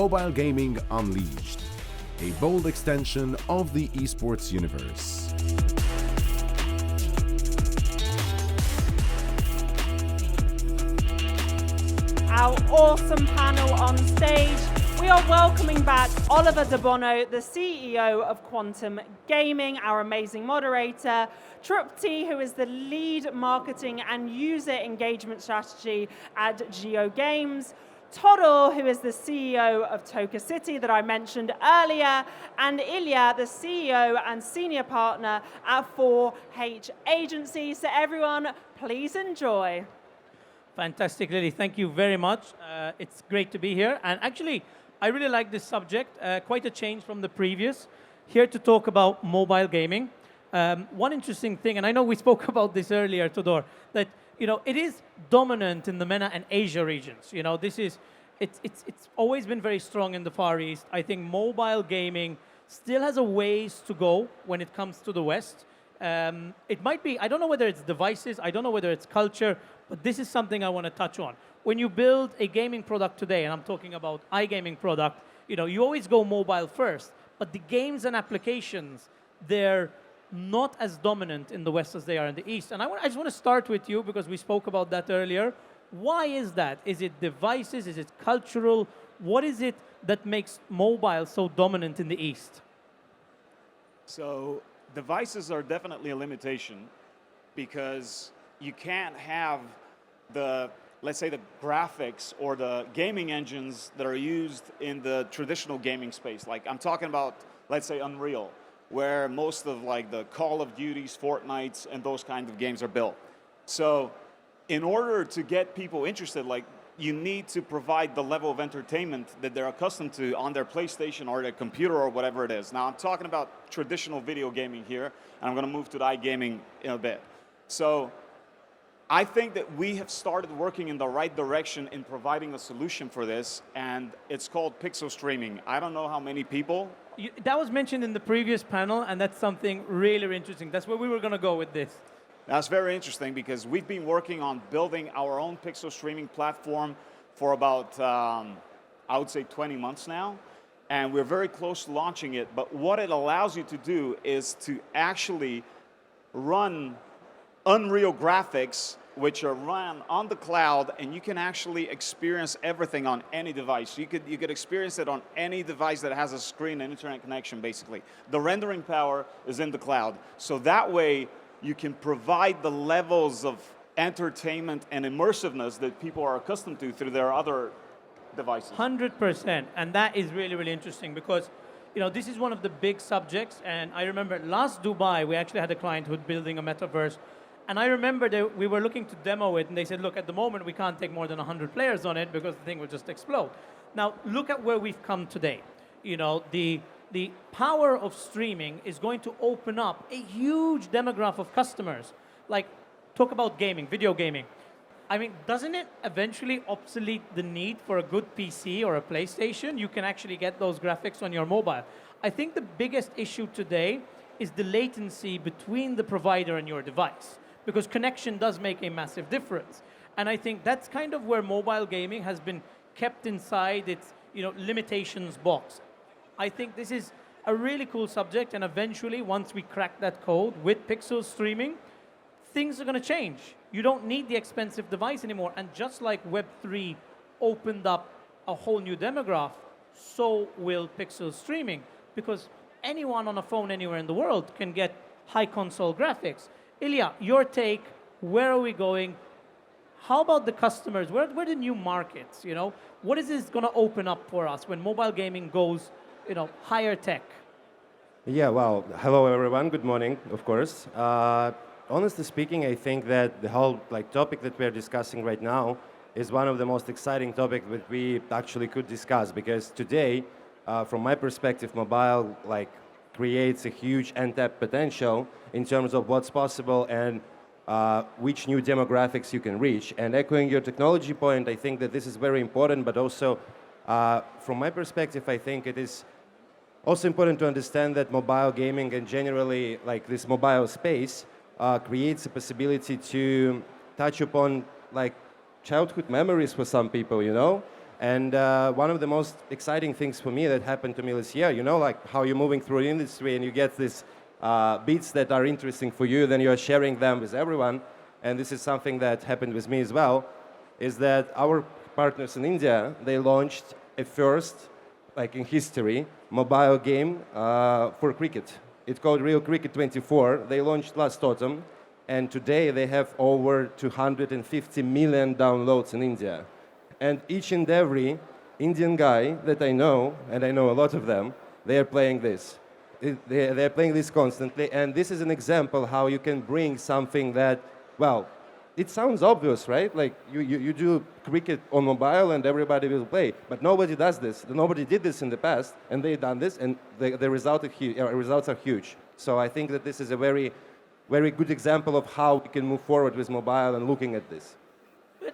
Mobile Gaming Unleashed, a bold extension of the esports universe. Our awesome panel on stage. We are welcoming back Oliver de Bono, the CEO of Quantum Gaming, our amazing moderator, Trupti, who is the lead marketing and user engagement strategy at Geo Games, Todor, who is the CEO of TokaCity that I mentioned earlier, and Ilya, the CEO and senior partner at 4H Agency. So everyone, please enjoy. Fantastic, Lily. Thank you very much. It's great to be here. And actually, I really like this subject, quite a change from the previous. Here to talk about mobile gaming. One interesting thing, and I know we spoke about this earlier, Todor, that it is dominant in the MENA and Asia regions. It's always been very strong in the Far East. I think mobile gaming still has a ways to go when it comes to the West. It might be, I don't know whether it's devices, I don't know whether it's culture, but this is something I want to touch on. When you build a gaming product today, and I'm talking about iGaming product, you always go mobile first, but the games and applications, they're not as dominant in the West as they are in the East. And I just want to start with you because we spoke about that earlier. Why is that? Is it devices? Is it cultural? What is it that makes mobile so dominant in the East? So devices are definitely a limitation because you can't have let's say the graphics or the gaming engines that are used in the traditional gaming space. Like I'm talking about, let's say Unreal, where most of like the Call of Duties, Fortnites, and those kinds of games are built. So in order to get people interested, like you need to provide the level of entertainment that they're accustomed to on their PlayStation or their computer or whatever it is. Now I'm talking about traditional video gaming here, and I'm going to move to the iGaming in a bit. So I think that we have started working in the right direction in providing a solution for this, and it's called pixel streaming. I don't know how many people. That was mentioned in the previous panel, and that's something really interesting. That's where we were going to go with this. That's very interesting because we've been working on building our own pixel streaming platform for about, I would say 20 months now, and we're very close to launching it. But what it allows you to do is to actually run Unreal graphics, which are run on the cloud, and you can actually experience everything on any device. You could experience it on any device that has a screen and internet connection, basically. The rendering power is in the cloud. So that way, you can provide the levels of entertainment and immersiveness that people are accustomed to through their other devices. 100%, and that is really interesting because this is one of the big subjects, and I remember last Dubai, we actually had a client who was building a metaverse. And I remember that we were looking to demo it, and they said, look, at the moment, we can't take more than 100 players on it because the thing will just explode. Now, look at where we've come today. The power of streaming is going to open up a huge demographic of customers. Like, talk about gaming, video gaming. I mean, doesn't it eventually obsolete the need for a good PC or a PlayStation? You can actually get those graphics on your mobile. I think the biggest issue today is the latency between the provider and your device, because connection does make a massive difference. And I think that's kind of where mobile gaming has been kept inside its limitations box. I think this is a really cool subject, and eventually, once we crack that code with pixel streaming, things are going to change. You don't need the expensive device anymore. And just like Web3 opened up a whole new demographic, so will pixel streaming, because anyone on a phone anywhere in the world can get high console graphics. Ilya, your take, where are we going? How about the customers? Where are the new markets? What is this going to open up for us when mobile gaming goes, higher tech? Yeah, well, hello everyone. Good morning, of course. Honestly speaking, I think that the whole topic that we're discussing right now is one of the most exciting topics that we actually could discuss, because today, from my perspective, mobile creates a huge untapped potential in terms of what's possible and which new demographics you can reach. And echoing your technology point, I think that this is very important, but also from my perspective, I think it is also important to understand that mobile gaming and generally this mobile space creates a possibility to touch upon childhood memories for some people, And one of the most exciting things for me that happened to me this year, you know, like how you're moving through the industry and you get these beats that are interesting for you, then you're sharing them with everyone. And this is something that happened with me as well, is that our partners in India, they launched a first, like in history, mobile game for cricket. It's called Real Cricket 24. They launched last autumn, and today they have over 250 million downloads in India. And each and every Indian guy that I know, and I know a lot of them, they are playing this. They're playing this constantly, and this is an example how you can bring something that, well, it sounds obvious, right? Like you do cricket on mobile and everybody will play, but nobody does this. Nobody did this in the past, and they've done this, and the results are huge. So I think that this is a very, very good example of how we can move forward with mobile and looking at this.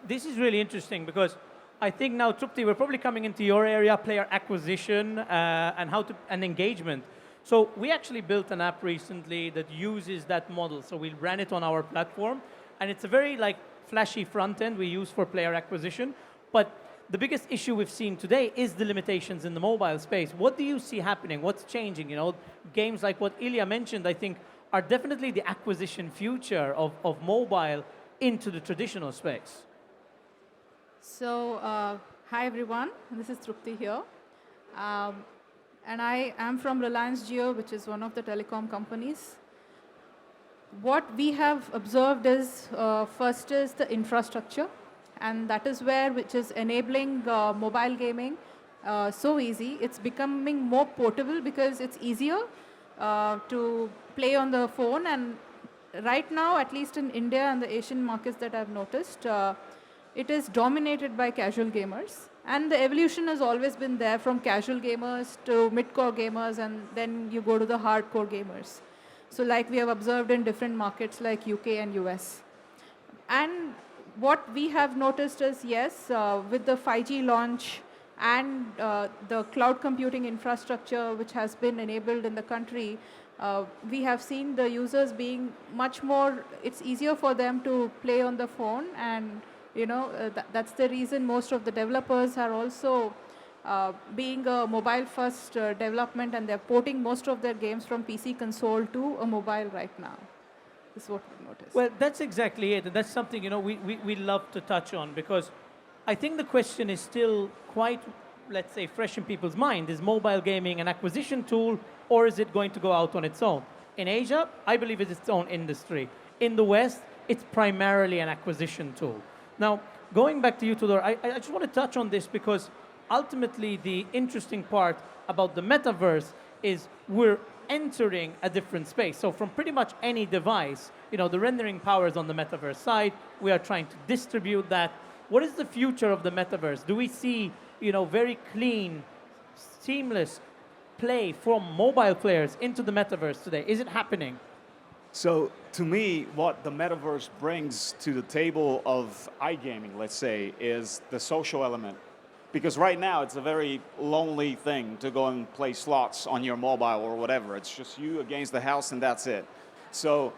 This is really interesting because I think now, Trupti, we're probably coming into your area, player acquisition and engagement. So we actually built an app recently that uses that model. So we ran it on our platform, and it's a very flashy front end we use for player acquisition. But the biggest issue we've seen today is the limitations in the mobile space. What do you see happening? What's changing? You know, games like what Ilya mentioned, I think, are definitely the acquisition future of mobile into the traditional space. So, hi everyone, this is Trupti here. And I am from Reliance Jio, which is one of the telecom companies. What we have observed is, first is the infrastructure, and that is which is enabling mobile gaming so easy. It's becoming more portable because it's easier to play on the phone, and right now, at least in India and the Asian markets that I've noticed, it is dominated by casual gamers. And the evolution has always been there, from casual gamers to mid-core gamers, and then you go to the hardcore gamers. So like we have observed in different markets like UK and US. And what we have noticed is, yes, with the 5G launch and the cloud computing infrastructure which has been enabled in the country, we have seen the users being much more, it's easier for them to play on the phone, and you know, that's the reason most of the developers are also being a mobile-first development, and they're porting most of their games from PC console to a mobile right now. This is what we noticed. Well, that's exactly it. And that's something, you know, we love to touch on, because I think the question is still quite, let's say, fresh in people's mind. Is mobile gaming an acquisition tool, or is it going to go out on its own? In Asia, I believe it's its own industry. In the West, it's primarily an acquisition tool. Now, going back to you, Todor, I just want to touch on this because ultimately the interesting part about the metaverse is we're entering a different space. So from pretty much any device, you know, the rendering power is on the metaverse side. We are trying to distribute that. What is the future of the metaverse? Do we see, you know, very clean, seamless play from mobile players into the metaverse today? Is it happening? So to me, what the metaverse brings to the table of iGaming, let's say, is the social element. Because right now it's a very lonely thing to go and play slots on your mobile or whatever. It's just you against the house and that's it. So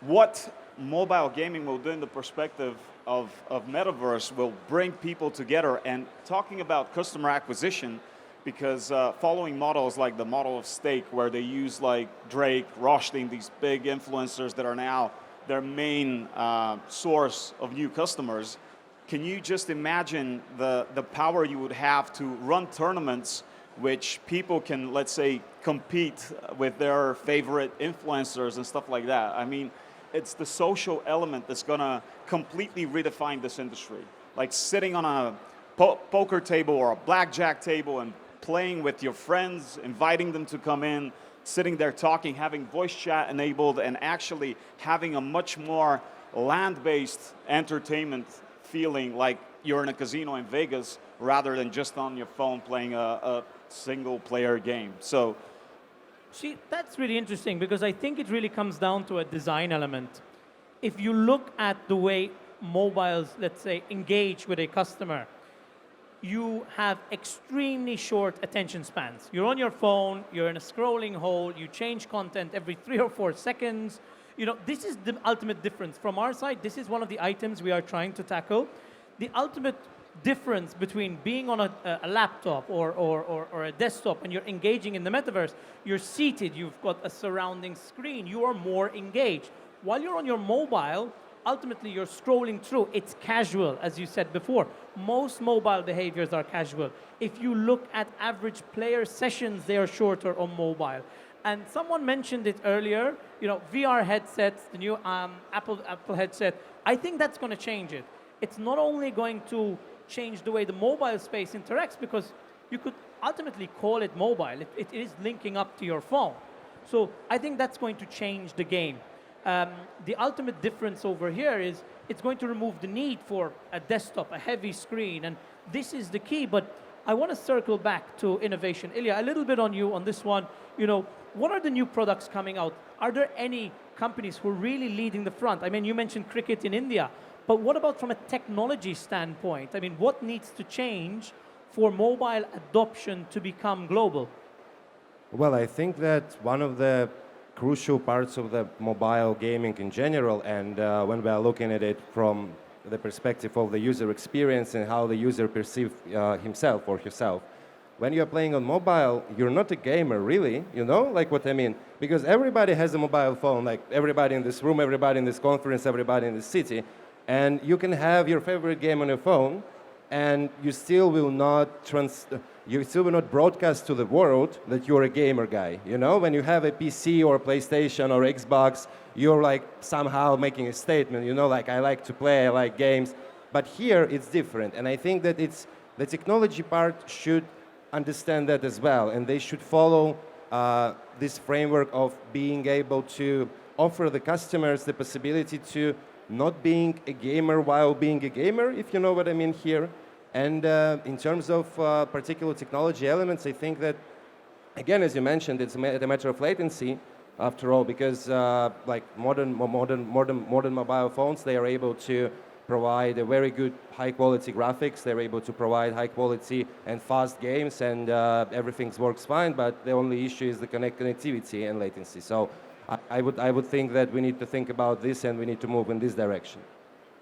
what mobile gaming will do in the perspective of metaverse will bring people together. And talking about customer acquisition, because following models like the model of Stake, where they use like Drake, Rothstein, these big influencers that are now their main source of new customers, can you just imagine the power you would have to run tournaments which people can, let's say, compete with their favorite influencers and stuff like that? I mean, it's the social element that's gonna completely redefine this industry. Like sitting on a poker table or a blackjack table and playing with your friends, inviting them to come in, sitting there talking, having voice chat enabled, and actually having a much more land-based entertainment feeling like you're in a casino in Vegas rather than just on your phone playing a single-player game. So, see, that's really interesting because I think it really comes down to a design element. If you look at the way mobiles, let's say, engage with a customer, you have extremely short attention spans. You're on your phone, you're in a scrolling hole, you change content every 3 or 4 seconds. You know, this is the ultimate difference. From our side, this is one of the items we are trying to tackle. The ultimate difference between being on a laptop or a desktop and you're engaging in the metaverse. You're seated, you've got a surrounding screen, you are more engaged. While you're on your mobile, ultimately you're scrolling through. It's casual, as you said before. Most mobile behaviors are casual. If you look at average player sessions, they are shorter on mobile. And someone mentioned it earlier, VR headsets, the new Apple headset. I think that's going to change it. It's not only going to change the way the mobile space interacts, because you could ultimately call it mobile. It is linking up to your phone. So I think that's going to change the game. The ultimate difference over here is it's going to remove the need for a desktop, a heavy screen, and this is the key. But I want to circle back to innovation. Ilya, a little bit on you on this one. What are the new products coming out? Are there any companies who are really leading the front? I mean, you mentioned cricket in India, but what about from a technology standpoint? I mean, what needs to change for mobile adoption to become global? Well, I think that one of the crucial parts of the mobile gaming in general, and when we are looking at it from the perspective of the user experience and how the user perceives himself or herself, when you're playing on mobile, you're not a gamer, really, like what I mean? Because everybody has a mobile phone, like everybody in this room, everybody in this conference, everybody in this city, and you can have your favorite game on your phone, and you still will not broadcast to the world that you're a gamer guy. When you have a PC or a PlayStation or Xbox, you're like somehow making a statement, like I like to play, I like games. But here it's different, and I think that the technology part should understand that as well, and they should follow this framework of being able to offer the customers the possibility to not being a gamer while being a gamer, if you know what I mean here. And in terms of particular technology elements, I think that, again, as you mentioned, it's a matter of latency, after all, because like modern mobile phones, they are able to provide a very good high-quality graphics. They're able to provide high-quality and fast games, and everything works fine. But the only issue is the connectivity and latency. So I would think that we need to think about this, and we need to move in this direction.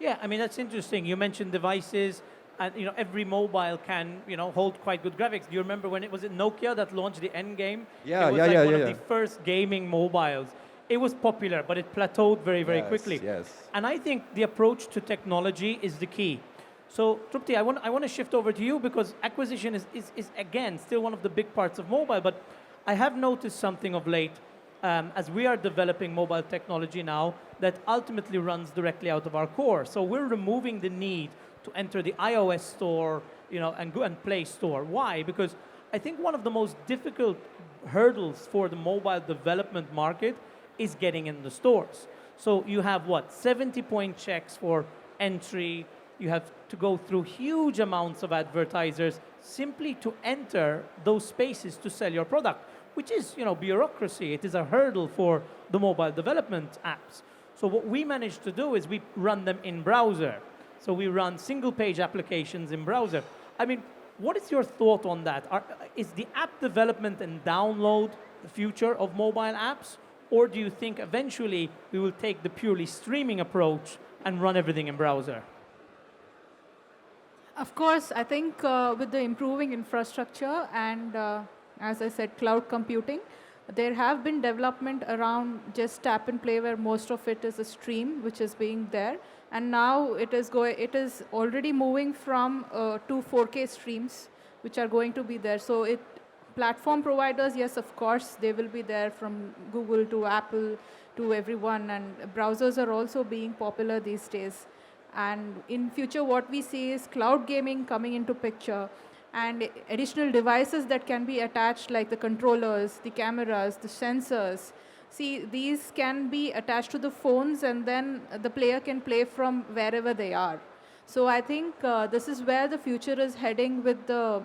Yeah, I mean, that's interesting. You mentioned devices. And every mobile can hold quite good graphics. Do you remember when it was Nokia that launched the N game? Yeah, it was one of the first gaming mobiles. It was popular, but it plateaued very, very quickly. Yes. And I think the approach to technology is the key. So Trupti, I want to shift over to you, because acquisition is again still one of the big parts of mobile. But I have noticed something of late, as we are developing mobile technology now that ultimately runs directly out of our core. So we're removing the need to enter the iOS store, and go and Play Store. Why? Because I think one of the most difficult hurdles for the mobile development market is getting in the stores. So you have 70-point checks for entry. You have to go through huge amounts of advertisers simply to enter those spaces to sell your product, which is, bureaucracy. It is a hurdle for the mobile development apps. So what we managed to do is we run them in browser. So we run single-page applications in browser. I mean, what is your thought on that? Is the app development and download the future of mobile apps? Or do you think eventually we will take the purely streaming approach and run everything in browser? Of course, I think with the improving infrastructure and, as I said, cloud computing, there have been development around just tap and play, where most of it is a stream which is being there. And now it is already moving from to 4K streams, which are going to be there. So platform providers, yes, of course, they will be there, from Google to Apple to everyone. And browsers are also being popular these days. And in future, what we see is cloud gaming coming into picture, and additional devices that can be attached, like the controllers, the cameras, the sensors. See, these can be attached to the phones, and then the player can play from wherever they are. So I think this is where the future is heading with the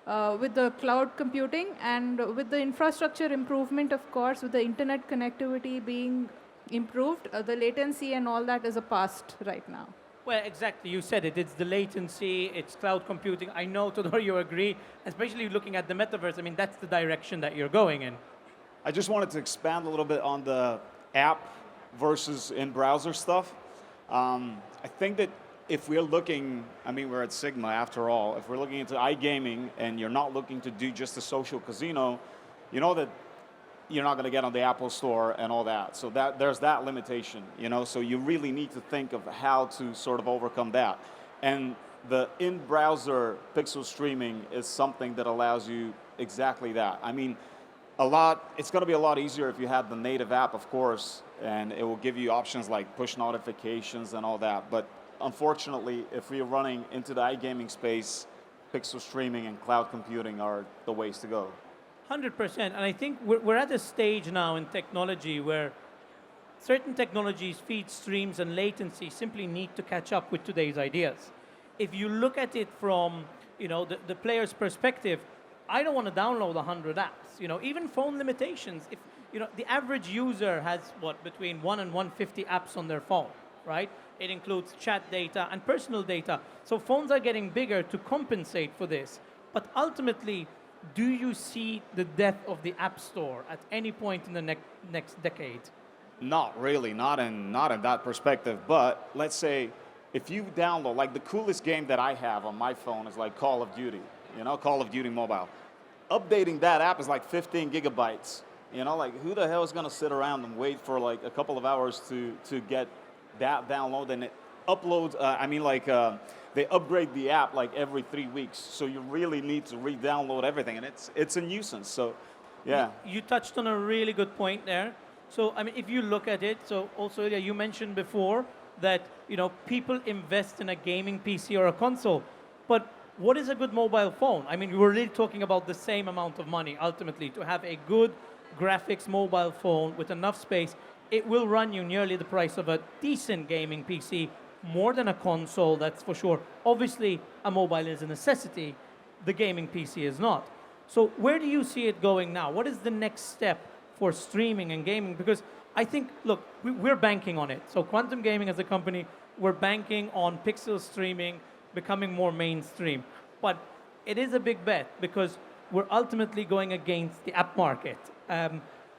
cloud computing, and with the infrastructure improvement, of course, with the internet connectivity being improved, the latency and all that is a past right now. Well, exactly. You said it. It's the latency. It's cloud computing. I know, Todor, you agree, especially looking at the metaverse. I mean, that's the direction that you're going in. I just wanted to expand a little bit on the app versus in-browser stuff. I think that if we're looking, I mean, we're at SiGMA after all, if we're looking into iGaming and you're not looking to do just a social casino, you know that you're not going to get on the Apple Store and all that. So that there's that limitation, you know, so you really need to think of how to sort of overcome that. And the in-browser pixel streaming is something that allows you exactly that. I mean, it's going to be a lot easier if you have the native app, of course, and it will give you options like push notifications and all that. But unfortunately, if we're running into the iGaming space, pixel streaming and cloud computing are the ways to go. 100%. And I think we're at a stage now in technology where certain technologies, feed streams, and latency simply need to catch up with today's ideas. If you look at it from the player's perspective, I don't want to download 100 apps. Even phone limitations. If the average user has between 1 and 150 apps on their phone, right? It includes chat data and personal data. So phones are getting bigger to compensate for this. But ultimately, do you see the death of the App Store at any point in the next decade? Not really, not in that perspective. But let's say if you download, like the coolest game that I have on my phone is like Call of Duty, Call of Duty Mobile. Updating that app is like 15 gigabytes. Like who the hell is going to sit around and wait for like a couple of hours to get that download, and it uploads, they upgrade the app like every 3 weeks. So you really need to re-download everything, and it's a nuisance. So, yeah. You touched on a really good point there. So, I mean, if you look at it, so also, Ilya, you mentioned before that, people invest in a gaming PC or a console. But what is a good mobile phone? I mean, we're really talking about the same amount of money, ultimately, to have a good graphics mobile phone with enough space. It will run you nearly the price of a decent gaming PC, more than a console, that's for sure. Obviously, a mobile is a necessity. The gaming PC is not. So where do you see it going now? What is the next step for streaming and gaming? Because I think, look, we're banking on it. So Quantum Gaming as a company, we're banking on pixel streaming becoming more mainstream. But it is a big bet because we're ultimately going against the app market.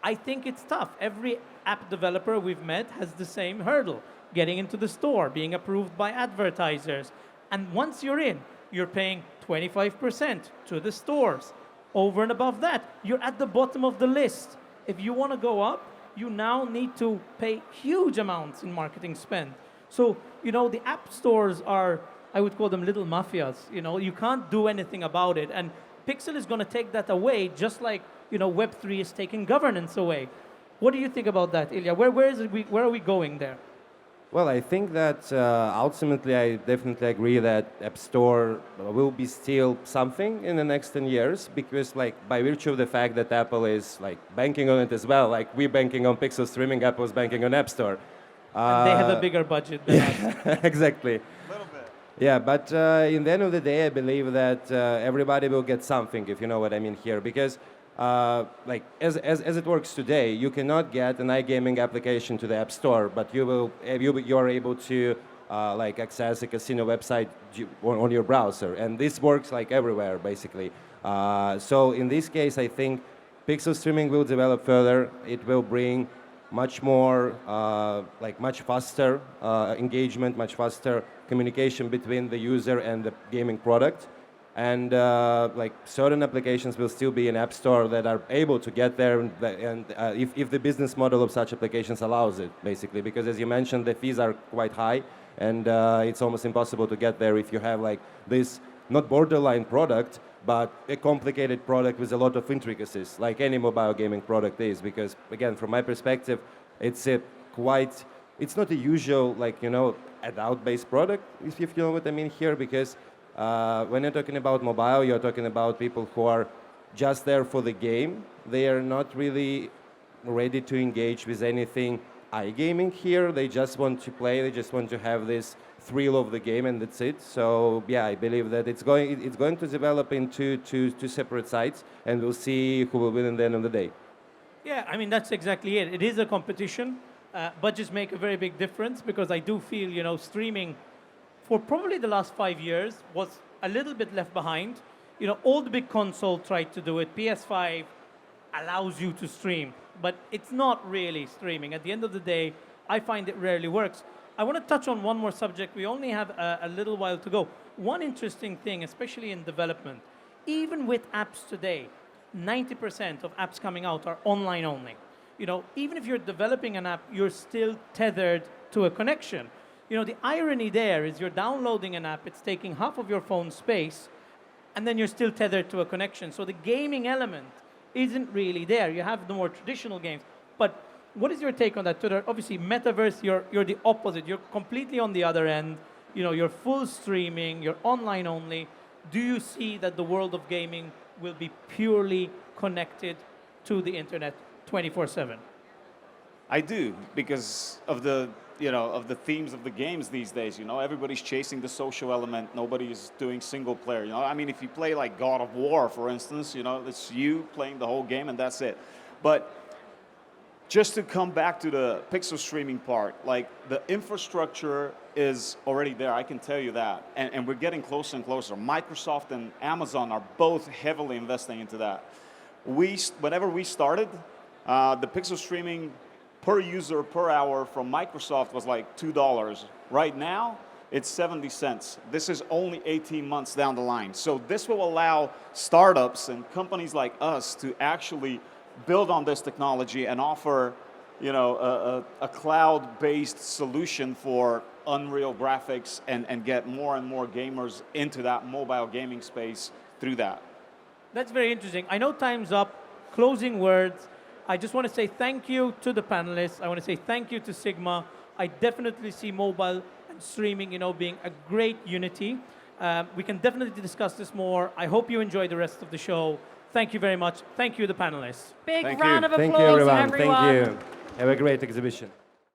I think it's tough. Every app developer we've met has the same hurdle. Getting into the store, being approved by advertisers. And once you're in, you're paying 25% to the stores. Over and above that, you're at the bottom of the list. If you want to go up, you now need to pay huge amounts in marketing spend. So, the app stores are, I would call them little mafias. You can't do anything about it. And Pixel is going to take that away, just like, Web3 is taking governance away. What do you think about that, Ilya? Where are we going there? Well, I think that ultimately I definitely agree that App Store will be still something in the next 10 years because by virtue of the fact that Apple is banking on it as well, like we're banking on pixel streaming, Apple's banking on App Store. And they have a bigger budget than us. Exactly. A little bit. Yeah, but in the end of the day, I believe that everybody will get something, if you know what I mean here, because as it works today, you cannot get an iGaming application to the App Store, but you are able to access a casino website on your browser, and this works everywhere basically. So in this case, I think pixel streaming will develop further. It will bring much more, much faster engagement, much faster communication between the user and the gaming product. And certain applications will still be in App Store that are able to get there, and if the business model of such applications allows it, basically, because as you mentioned, the fees are quite high, and it's almost impossible to get there if you have this not borderline product, but a complicated product with a lot of intricacies, like any mobile gaming product is. Because again, from my perspective, it's not a usual adult-based product, if you know what I mean here, because when you're talking about mobile, you're talking about people who are just there for the game. They are not really ready to engage with anything iGaming here. They just want to play. They just want to have this thrill of the game, and that's it. So yeah, I believe that it's going to develop into two separate sites, and we'll see who will win at the end of the day. Yeah, I mean, that's exactly it. It is a competition. Budgets make a very big difference because I do feel, streaming for probably the last 5 years was a little bit left behind. All the big consoles tried to do it. PS5 allows you to stream, but it's not really streaming. At the end of the day, I find it rarely works. I want to touch on one more subject. We only have a little while to go. One interesting thing, especially in development, even with apps today, 90% of apps coming out are online only. You know, even if you're developing an app, you're still tethered to a connection. You know, the irony there is you're downloading an app, it's taking half of your phone space, and then you're still tethered to a connection. So the gaming element isn't really there. You have the more traditional games. But what is your take on that, Todor? Obviously, metaverse, you're the opposite. You're completely on the other end. You know, you're full streaming, you're online only. Do you see that the world of gaming will be purely connected to the internet 24/7? I do, because of the of the themes of the games these days. You know, everybody's chasing the social element. Nobody's doing single player. You know, I mean, if you play like God of War, for instance, you know, it's you playing the whole game and that's it. But just to come back to the pixel streaming part, like the infrastructure is already there. I can tell you that, and we're getting closer and closer. Microsoft and Amazon are both heavily investing into that. Whenever we started, the pixel streaming per user per hour from Microsoft was like $2. Right now, it's 70 cents. This is only 18 months down the line. So this will allow startups and companies like us to actually build on this technology and offer, you know, a cloud-based solution for Unreal graphics and get more and more gamers into that mobile gaming space through that. That's very interesting. I know time's up. Closing words. I just want to say thank you to the panelists. I want to say thank you to SiGMA. I definitely see mobile and streaming, you know, being a great unity. We can definitely discuss this more. I hope you enjoy the rest of the show. Thank you very much. Thank you, the panelists. Big Thank round you. of applause, Thank you, everyone. everyone. Thank you. Have a great exhibition.